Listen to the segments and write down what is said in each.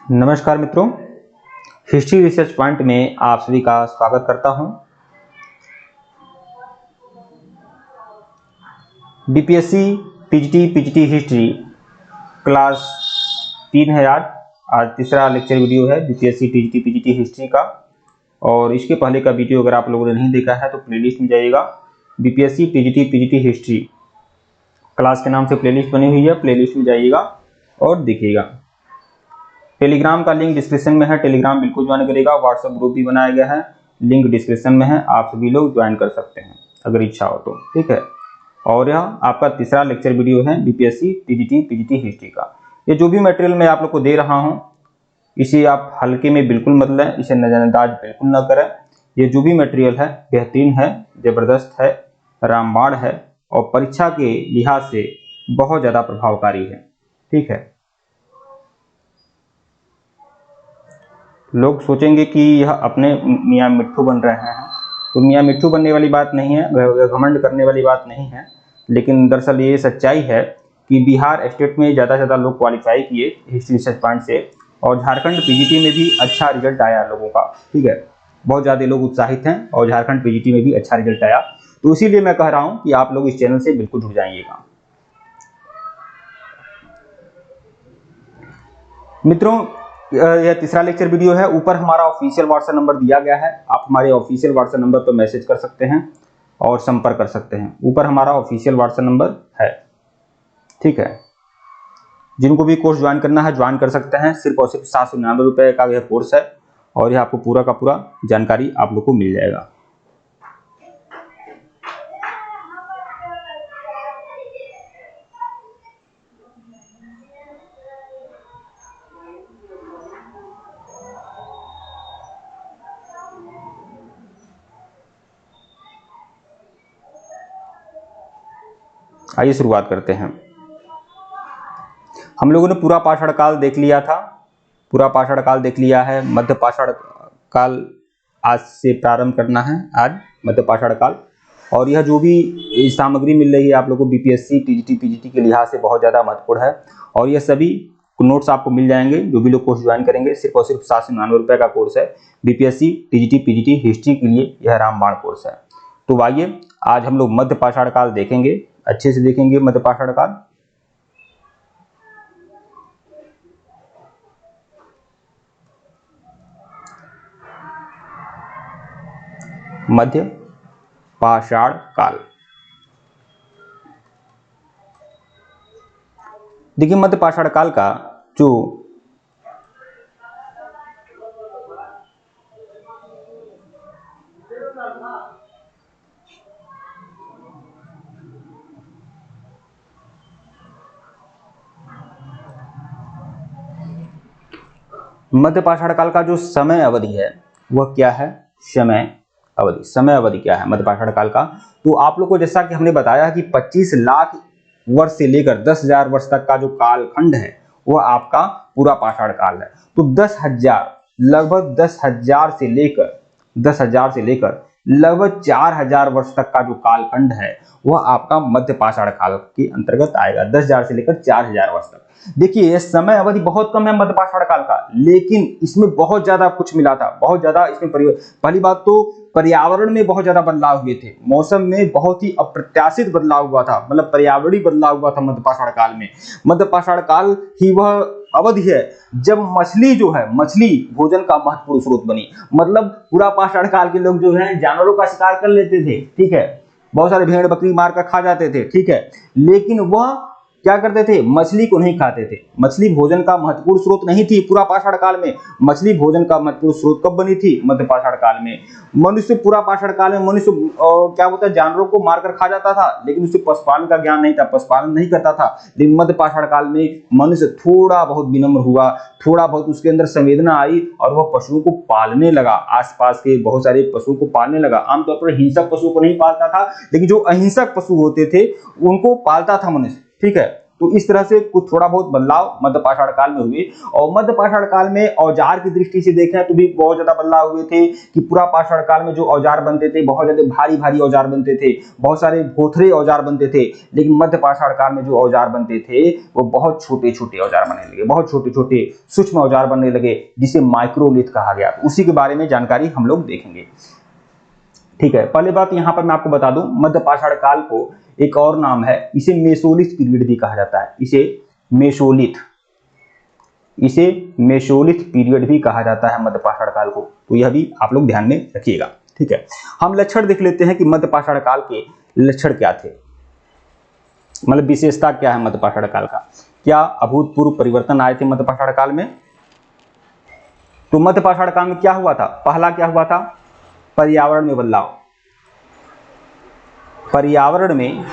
नमस्कार मित्रों, history research point में आप सभी का स्वागत करता हूं। बीपीएससी पीजीटी हिस्ट्री क्लास 3 है। आज तीसरा लेक्चर वीडियो है बीपीएससी पीजीटी हिस्ट्री का। और इसके पहले का वीडियो अगर आप लोगों ने नहीं देखा है तो प्लेलिस्ट में जाइएगा। बीपीएससी पीजीटी हिस्ट्री क्लास के नाम से प्लेलिस्ट बनी हुई है, प्लेलिस्ट में जाइएगा और देखिएगा। टेलीग्राम का लिंक डिस्क्रिप्शन में है, टेलीग्राम बिल्कुल ज्वाइन करेगा। व्हाट्सएप ग्रुप भी बनाया गया है, लिंक डिस्क्रिप्शन में है, आप सभी लोग ज्वाइन कर सकते हैं अगर इच्छा हो तो, ठीक है। और यह आपका तीसरा लेक्चर वीडियो है बीपीएससी पीजीटी हिस्ट्री का। ये जो भी मटेरियल मैं आप लोग को दे रहा हूँ इसे आप हल्के में बिल्कुल मत लें, इसे नजरअंदाज बिल्कुल न करें। ये जो भी मटेरियल है बेहतरीन है, जबरदस्त है, रामबाण है और परीक्षा के लिहाज से बहुत ज़्यादा प्रभावकारी है, ठीक है। लोग सोचेंगे कि यह अपने मियाँ मिट्ठू बन रहे हैं, तो मियाँ मिट्ठू बनने वाली बात नहीं है, घमंड करने वाली बात नहीं है। लेकिन दरअसल ये सच्चाई है कि बिहार स्टेट में ज़्यादा से ज़्यादा लोग क्वालिफाई किए हिस्ट्री रिसर्च पॉइंट से, और झारखंड पीजीटी में भी अच्छा रिजल्ट आया लोगों का, ठीक है। बहुत ज़्यादा लोग उत्साहित हैं और झारखंड पीजीटी में भी अच्छा रिजल्ट आया। तो इसीलिए मैं कह रहा हूँ कि आप लोग इस चैनल से बिल्कुल जुड़ जाइएगा। मित्रों, यह तीसरा लेक्चर वीडियो है। ऊपर हमारा ऑफिशियल व्हाट्सएप नंबर दिया गया है, आप हमारे ऑफिशियल व्हाट्सएप नंबर पर मैसेज कर सकते हैं और संपर्क कर सकते हैं। ऊपर हमारा ऑफिशियल व्हाट्सएप नंबर है, ठीक है। जिनको भी कोर्स ज्वाइन करना है ज्वाइन कर सकते हैं। सिर्फ और सिर्फ 799 रुपये का यह कोर्स है और यह आपको पूरा का पूरा जानकारी आप लोग को मिल जाएगा। आइए शुरुआत करते हैं। हम लोगों ने पूरा पाषाण काल देख लिया था, पूरा पाषाण काल देख लिया है। मध्य पाषाण काल आज से प्रारंभ करना है, आज मध्य पाषाण काल। और यह जो भी सामग्री मिल रही है आप लोगों को बीपीएससी पीजीटी के लिहाज से बहुत ज़्यादा महत्वपूर्ण है। और यह सभी नोट्स आपको मिल जाएंगे जो भी लोग कोर्स ज्वाइन करेंगे। सिर्फ और सिर्फ 799 रुपये का कोर्स है बीपीएससी पीजीटी हिस्ट्री के लिए, यह रामबाण कोर्स है। तो आइए आज हम लोग मध्य पाषाण काल देखेंगे, अच्छे से देखेंगे मध्य पाषाण काल। मध्य पाषाण काल, देखिए मध्य पाषाण काल का जो मध्य पाषाण काल का जो समय अवधि है वह क्या है? समय अवधि, समय अवधि क्या है मध्य पाषाण काल का? तो आप लोग को जैसा कि हमने बताया कि 25 लाख वर्ष से लेकर 10,000 वर्ष तक का जो कालखंड है वह आपका पूरा पाषाण काल है। तो 10,000, लगभग 10,000 से लेकर लगभग 4,000 वर्ष तक का जो कालखंड है वह आपका मध्य पाषाण काल के अंतर्गत आएगा। 10,000 से लेकर 4,000 वर्ष तक। देखिए समय अवधि बहुत कम है मध्य पाषाण काल का, लेकिन इसमें बहुत ज्यादा कुछ मिला था, बहुत ज्यादा इसमें पहली बात तो पर्यावरण में बहुत ज्यादा बदलाव हुए थे, मौसम में बहुत ही अप्रत्याशित बदलाव हुआ था, मतलब पर्यावरणीय बदलाव हुआ था मध्य पाषाण काल में। मध्य पाषाण काल ही वह अवधि है जब मछली जो है, मछली भोजन का महत्वपूर्ण स्रोत बनी। मतलब पूरा पाषाण काल के लोग जो है जानवरों का शिकार कर लेते थे, ठीक है, बहुत सारे भेड़ बकरी मार कर खा जाते थे, ठीक है, लेकिन वह क्या करते थे? मछली को नहीं खाते थे। मछली भोजन का महत्वपूर्ण स्रोत नहीं थी पूरा पाषाण काल में। मछली भोजन का महत्वपूर्ण स्रोत कब बनी थी? मध्य पाषाण काल में। मनुष्य पूरा पाषाण काल में मनुष्य क्या होता है, जानवरों को मारकर खा जाता था, लेकिन उसे पशुपालन का ज्ञान नहीं था, पशुपालन नहीं करता था। लेकिन मध्य पाषाण काल में मनुष्य थोड़ा बहुत विनम्र हुआ, थोड़ा बहुत उसके अंदर संवेदना आई और वह पशुओं को पालने लगा, आसपास के बहुत सारे पशुओं को पालने लगा। आमतौर पर हिंसक पशुओं को नहीं पालता था, लेकिन जो अहिंसक पशु होते थे उनको पालता था मनुष्य, ठीक है। तो इस तरह से कुछ थोड़ा बहुत बदलाव मध्य पाषाण काल में हुए। और मध्य पाषाण काल में औजार की दृष्टि से देखें तो भी बहुत ज्यादा बदलाव हुए थे कि पूरा पाषाण काल में जो औजार बनते थे बहुत ज्यादा भारी भारी औजार बनते थे, बहुत सारे भोथरे औजार बनते थे। लेकिन मध्य पाषाण काल में जो औजार बनते थे वो बहुत छोटे छोटे औजार बनने लगे, बहुत छोटे छोटे सूक्ष्म औजार बनने लगे, जिसे माइक्रोलिथ कहा गया। उसी के बारे में जानकारी हम लोग देखेंगे। ठीक है, पहले बात यहां पर मैं आपको बता दूं, मध्य पाषाण काल को एक और नाम है, इसे मेसोलिथ पीरियड भी कहा जाता है। इसे मेसोलिथ पीरियड भी कहा जाता है मध्य पाषाण काल को। तो यह भी आप लोग ध्यान में रखिएगा। ठीक है, हम लक्षण देख लेते हैं कि मध्य पाषाण काल के लक्षण क्या थे, मतलब विशेषता क्या है मध्य पाषाण काल का। क्या अभूतपूर्व परिवर्तन आए थे मध्य पाषाण काल में? तो मध्य पाषाण काल में क्या हुआ था? पहला क्या हुआ था? पर्यावरण में बदलाव, पर्यावरण में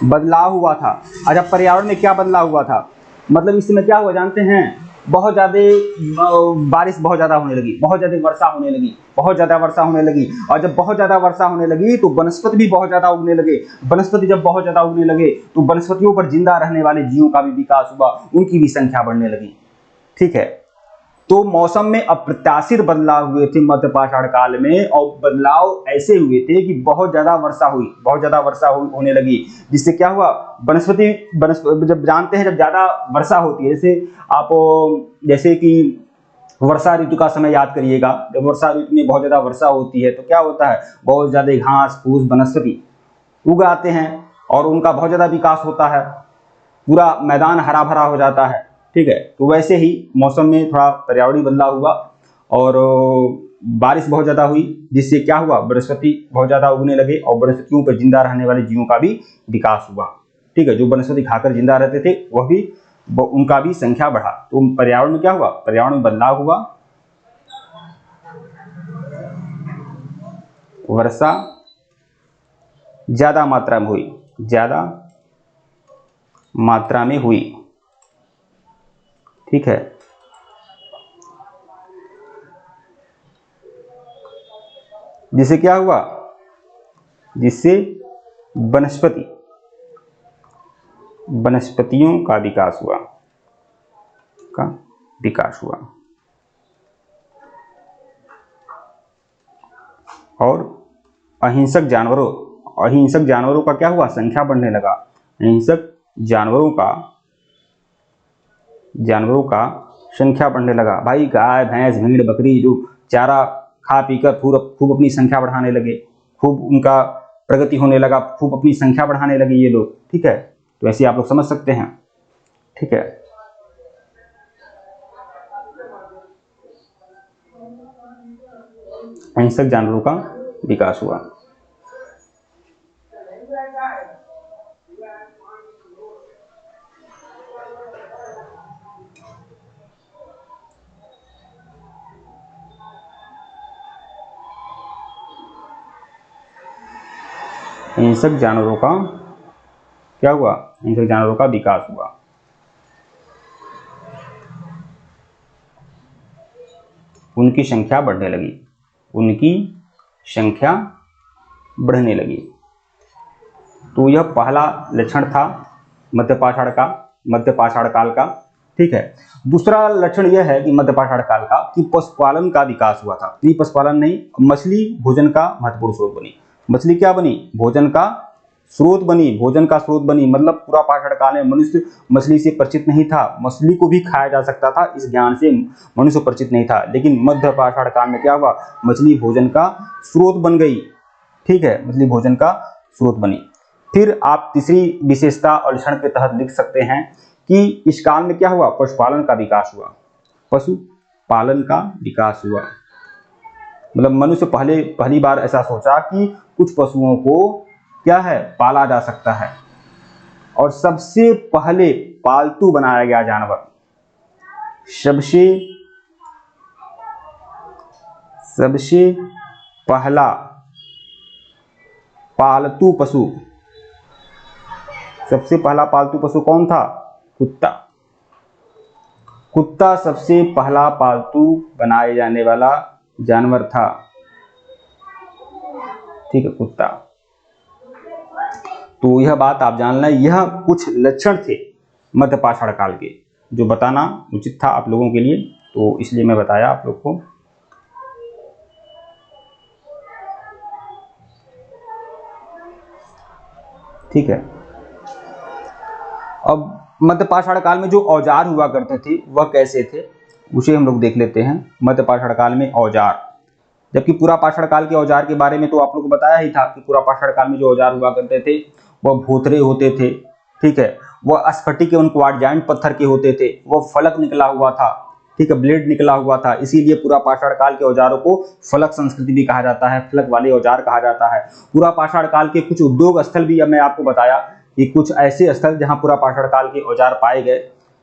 बदलाव हुआ था। अच्छा, पर्यावरण में क्या बदलाव हुआ था? मतलब इस समय क्या हुआ जानते हैं? बहुत ज्यादा बारिश बहुत ज्यादा होने लगी, बहुत ज्यादा वर्षा होने लगी, बहुत ज्यादा वर्षा होने लगी। और जब बहुत ज्यादा वर्षा होने लगी तो वनस्पति भी बहुत ज्यादा उगने लगे। वनस्पति जब बहुत ज्यादा उगने लगे तो वनस्पतियों पर जिंदा रहने वाले जीवों का भी विकास हुआ, उनकी भी संख्या बढ़ने लगी। ठीक है, तो मौसम में अप्रत्याशित बदलाव हुए थे मध्य पाषाण काल में। और बदलाव ऐसे हुए थे कि बहुत ज्यादा वर्षा हुई, बहुत ज्यादा वर्षा होने लगी, जिससे क्या हुआ? वनस्पति जब जानते हैं जब ज्यादा वर्षा होती है, जैसे कि वर्षा ऋतु का समय याद करिएगा, जब वर्षा ऋतु में बहुत ज्यादा वर्षा होती है तो क्या होता है? बहुत ज्यादा घास फूस वनस्पति उग आते हैं और उनका बहुत ज्यादा विकास होता है, पूरा मैदान हरा भरा हो जाता है। ठीक है, तो वैसे ही मौसम में थोड़ा पर्यावरणीय बदलाव हुआ और बारिश बहुत ज्यादा हुई, जिससे क्या हुआ? वनस्पति बहुत ज्यादा उगने लगे और वनस्पतियों पर जिंदा रहने वाले जीवों का भी विकास हुआ। ठीक है, जो वनस्पति खाकर जिंदा रहते थे वह भी, उनका भी संख्या बढ़ा। तो पर्यावरण में क्या हुआ? पर्यावरण में बदलाव हुआ, वर्षा ज्यादा मात्रा में हुई, ज्यादा मात्रा में हुई। ठीक है, जिससे क्या हुआ? जिससे वनस्पतियों का विकास हुआ, और अहिंसक जानवरों का क्या हुआ? संख्या बढ़ने लगा। अहिंसक जानवरों का संख्या बढ़ने लगा। भाई गाय भैंस भेड़ बकरी जो चारा खा पीकर खूब अपनी संख्या बढ़ाने लगे, खूब उनका प्रगति होने लगा, खूब अपनी संख्या बढ़ाने लगे ये लोग। ठीक है, तो ऐसे आप लोग समझ सकते हैं। ठीक है, अहिंसक जानवरों का विकास हुआ। अहिंसक जानवरों का क्या हुआ? अहिंसक जानवरों का विकास हुआ। उनकी संख्या बढ़ने लगी। तो यह पहला लक्षण था मध्य पाषाण काल का। ठीक है, दूसरा लक्षण यह है कि मध्य पाषाण काल का कि पशुपालन का विकास हुआ था। पशुपालन नहीं, मछली भोजन का महत्वपूर्ण स्रोत बनी। मछली क्या बनी? भोजन का स्रोत बनी। मतलब पूरा पाषाण काल में मनुष्य मछली से परिचित नहीं था, मछली को भी खाया जा सकता था, इस ज्ञान से मनुष्य परिचित नहीं था। लेकिन मध्य पाषाण काल में क्या हुआ? मछली भोजन का स्रोत बन गई। ठीक है, मछली भोजन का स्रोत बनी। फिर आप तीसरी विशेषता और लक्षण के तहत लिख सकते हैं कि इस काल में क्या हुआ? पशुपालन का विकास हुआ। मतलब मनुष्य पहली बार ऐसा सोचा कि कुछ पशुओं को क्या है? पाला जा सकता है। और सबसे पहले पालतू बनाया गया जानवर, सबसे पहला पालतू पशु कौन था? कुत्ता सबसे पहला पालतू बनाए जाने वाला जानवर था। ठीक है, कुत्ता। तो यह बात आप जान लें, यह कुछ लक्षण थे मध्य पाषाण काल के, जो बताना उचित था आप लोगों के लिए, तो इसलिए मैं बताया आप लोग को। ठीक है। अब मध्य पाषाण काल में जो औजार हुआ करते थे वह कैसे थे, उसे हम लोग देख लेते हैं। मध्य पाषाण काल में औजार, जबकि पूरा पाषाण काल के औजार के बारे में तो आप लोग को बताया ही था कि पूरा पाषाण काल में जो औजार हुआ करते थे वह भोथरे होते थे। ठीक है, वह स्फटिक एवं क्वार्टजाइट पत्थर के होते थे, वह फलक निकला हुआ था। ठीक है, ब्लेड निकला हुआ था, इसीलिए पूरा पाषाण काल के औजारों को फलक संस्कृति भी कहा जाता है, फलक वाले औजार कहा जाता है। पूरा पाषाण काल के कुछ उद्योग स्थल भी मैं आपको बताया कि कुछ ऐसे स्थल जहां पूरा पाषाण काल के औजार पाए गए।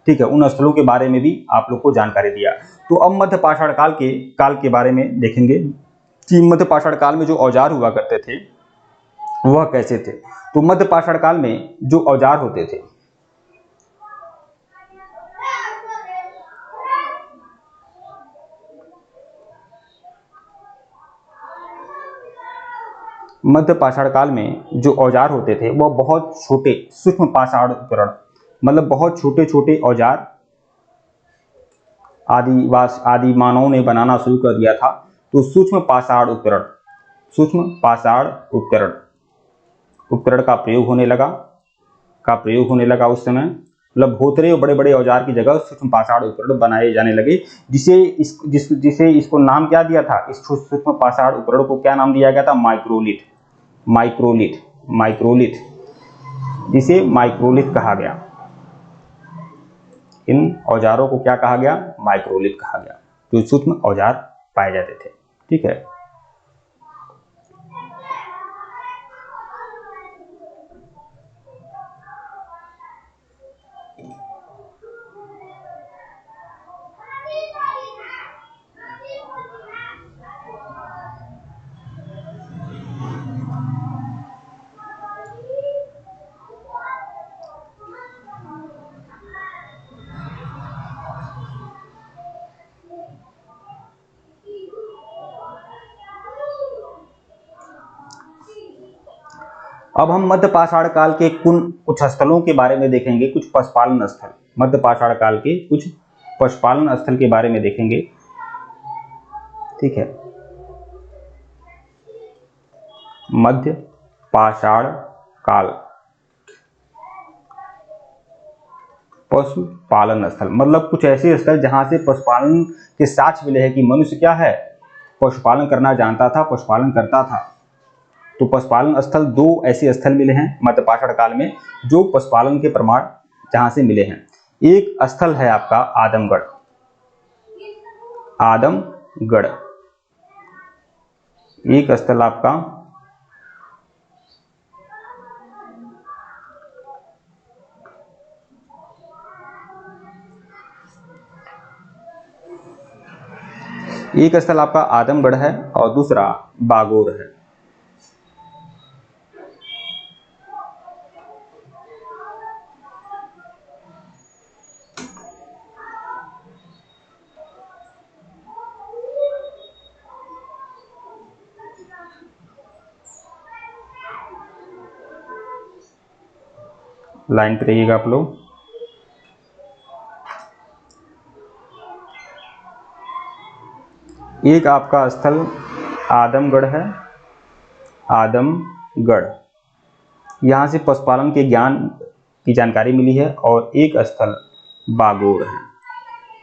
ठीक है, उन स्थलों के बारे में भी आप लोग को जानकारी दिया। तो अब मध्य पाषाण काल के बारे में देखेंगे कि मध्य पाषाण काल में जो औजार हुआ करते थे वह कैसे थे। तो मध्य पाषाण काल में जो औजार होते थे, मध्य पाषाण काल में जो औजार होते थे वह बहुत छोटे सूक्ष्म पाषाण उपकरण, मतलब बहुत छोटे छोटे औजार आदि मानवों ने बनाना शुरू कर दिया था। तो सूक्ष्म पाषाण उपकरण का प्रयोग होने लगा उस समय। मतलब भोथरे और बड़े बड़े औजार की जगह सूक्ष्म पाषाण उपकरण बनाए जाने लगे, जिसे इसको नाम क्या दिया था, इस सूक्ष्म पाषाण उपकरण को क्या नाम दिया गया था, माइक्रोलिथ, जिसे माइक्रोलिथ कहा गया। इन औजारों को क्या कहा गया, माइक्रोलिथ कहा गया, जो सूक्ष्म औजार पाए जाते थे। ठीक है, अब हम मध्य पाषाण काल के कुछ स्थलों के बारे में देखेंगे, कुछ पशुपालन स्थल, मध्य पाषाण काल के कुछ पशुपालन स्थल के बारे में देखेंगे। ठीक है, मध्य पाषाण काल पशुपालन स्थल, मतलब कुछ ऐसे स्थल जहां से पशुपालन के साक्ष्य मिले हैं कि मनुष्य क्या है, पशुपालन करना जानता था, पशुपालन करता था। तो पशुपालन स्थल दो ऐसे स्थल मिले हैं मध्य पाषाण काल में जो पशुपालन के प्रमाण जहां से मिले हैं। एक स्थल है आपका आदमगढ़, एक स्थल आपका आदमगढ़ है और दूसरा बागोर है। लाइन पे रहिएगा आप लोग। एक आपका स्थल आदमगढ़ है, यहां से पशुपालन के ज्ञान की जानकारी मिली है, और एक स्थल बागोर है।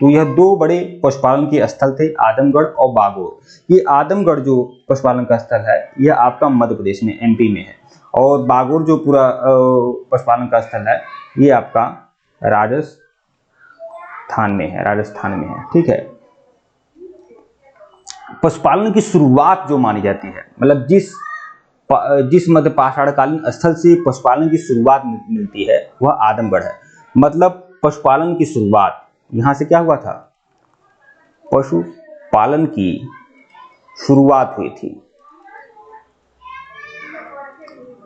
तो यह दो बड़े पशुपालन के स्थल थे, आदमगढ़ और बागोर। ये आदमगढ़ जो पशुपालन का स्थल है यह आपका मध्य प्रदेश में, एमपी में है, और बागोर जो पूरा पशुपालन का स्थल है ये आपका राजस्थान में है। ठीक है, पशुपालन की शुरुआत जो मानी जाती है, मतलब जिस मध्य पाषाणकालीन स्थल से पशुपालन की शुरुआत मिलती है वह आदमगढ़ है। मतलब पशुपालन की शुरुआत यहां से क्या हुआ था, पशुपालन की शुरुआत हुई थी।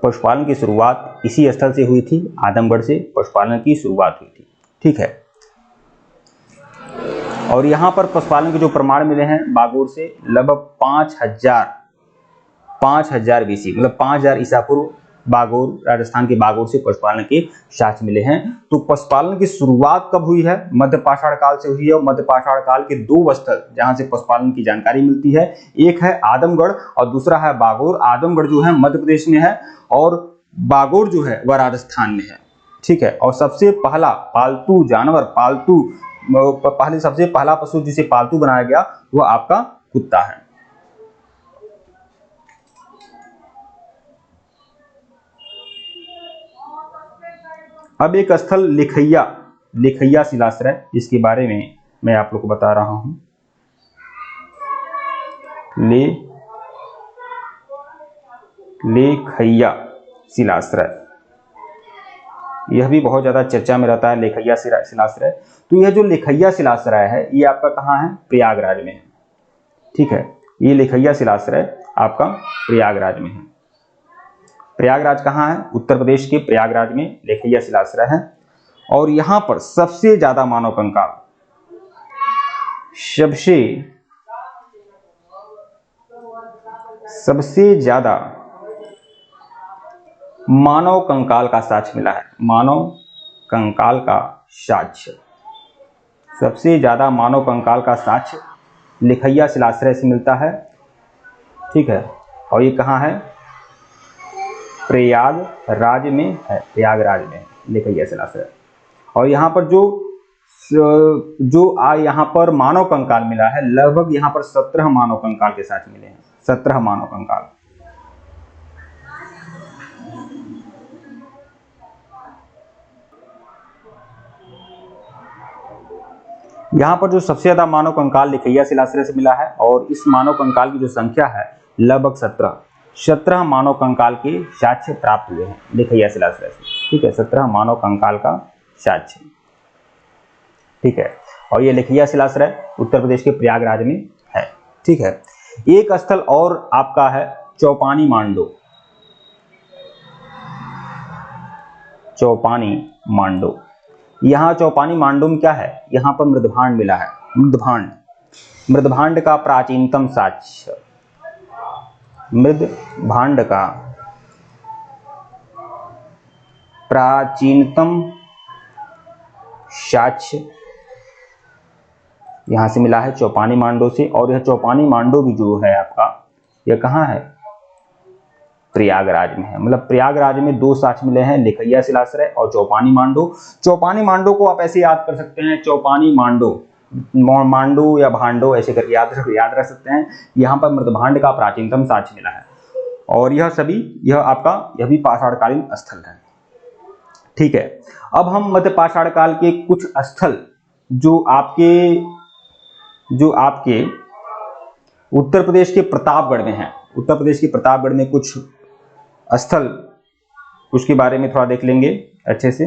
पशुपालन की शुरुआत इसी स्थल से हुई थी, आदमगढ़ से पशुपालन की शुरुआत हुई थी। ठीक है, और यहां पर पशुपालन के जो प्रमाण मिले हैं बागोर से लगभग 5000 BC, मतलब 5000 ईसा पूर्व बागोर, राजस्थान के बागोर से पशुपालन के साक्ष्य मिले हैं। तो पशुपालन की शुरुआत कब हुई है? मध्य पाषाण काल से हुई है। और मध्य पाषाण काल के दो स्थल जहां से पशुपालन की जानकारी मिलती है, एक है आदमगढ़ और दूसरा है बागोर। आदमगढ़ जो है मध्य प्रदेश में है और बागोर जो है वह राजस्थान में है। ठीक है। और सबसे पहला पालतू जानवर, सबसे पहला पशु जिसे पालतू बनाया गया वह आपका कुत्ता है। अब एक स्थल लिखैया शिलाश्रय, इसके बारे में मैं आप लोग को बता रहा हूं। लेखैया शिलाश्रय, यह भी बहुत ज्यादा चर्चा में रहता है, लेखैया शिलाश्रय। तो यह जो लेखैया शिलाश्रय है ये आपका कहाँ है? प्रयागराज में है। ठीक है, ये लेखैया शिलाश्रय आपका प्रयागराज में है। प्रयागराज कहाँ है? उत्तर प्रदेश के प्रयागराज में लेखैया शिलाश्रय है। और यहां पर सबसे ज्यादा मानव कंकाल, सबसे ज्यादा मानव कंकाल का साक्ष्य मिला है। मानव कंकाल का साक्ष्य, सबसे ज्यादा मानव कंकाल का साक्ष्य लेखैया शिलाश्रय से मिलता है। ठीक है, और ये कहाँ है? प्रयागराज में है। प्रयागराज में लेखैया शिलाश्रय। और यहाँ पर यहाँ पर मानव कंकाल मिला है, लगभग यहाँ पर 17 मानव कंकाल के साथ मिले हैं। 17 मानव कंकाल। यहाँ पर जो सबसे ज्यादा मानव कंकाल लेखैया शिलाश्रय से मिला है और इस मानव कंकाल की जो संख्या है लगभग 17 मानव कंकाल के साक्ष्य प्राप्त हुए हैं लेखैया शिलाश्रय से। ठीक है, 17 मानव कंकाल का साक्ष्य। ठीक है, और ये लेखैया शिलाश्रय उत्तर प्रदेश के प्रयागराज में है। ठीक है, एक स्थल और आपका है चौपानी मांडो। चौपानी मांडो, यहाँ चौपानी मांडो में क्या है? यहाँ पर मृदभांड मिला है। मृदभांड का प्राचीनतम साक्ष्य, मृदभांड का प्राचीनतम साक्ष्य यहां से मिला है चौपानी मांडो से। और यह चौपानी मांडो भी जो है आपका, यह कहाँ है? प्रयागराज में है। मतलब प्रयागराज में दो साक्ष्य मिले हैं, लेखैया शिलाश्रय और चौपानी मांडो। चौपानी मांडो को आप ऐसे याद कर सकते हैं, चौपानी मांडो या भांडो ऐसे करके याद रख सकते हैं। यहाँ पर मृदभांड का प्राचीनतम साक्ष्य मिला है। और यह भी पाषाणकालीन स्थल है। ठीक है, अब हम मध्य पाषाण काल के कुछ स्थल जो आपके उत्तर प्रदेश के प्रतापगढ़ में हैं। उत्तर प्रदेश के प्रतापगढ़ में कुछ स्थल, उसके बारे में थोड़ा देख लेंगे अच्छे से।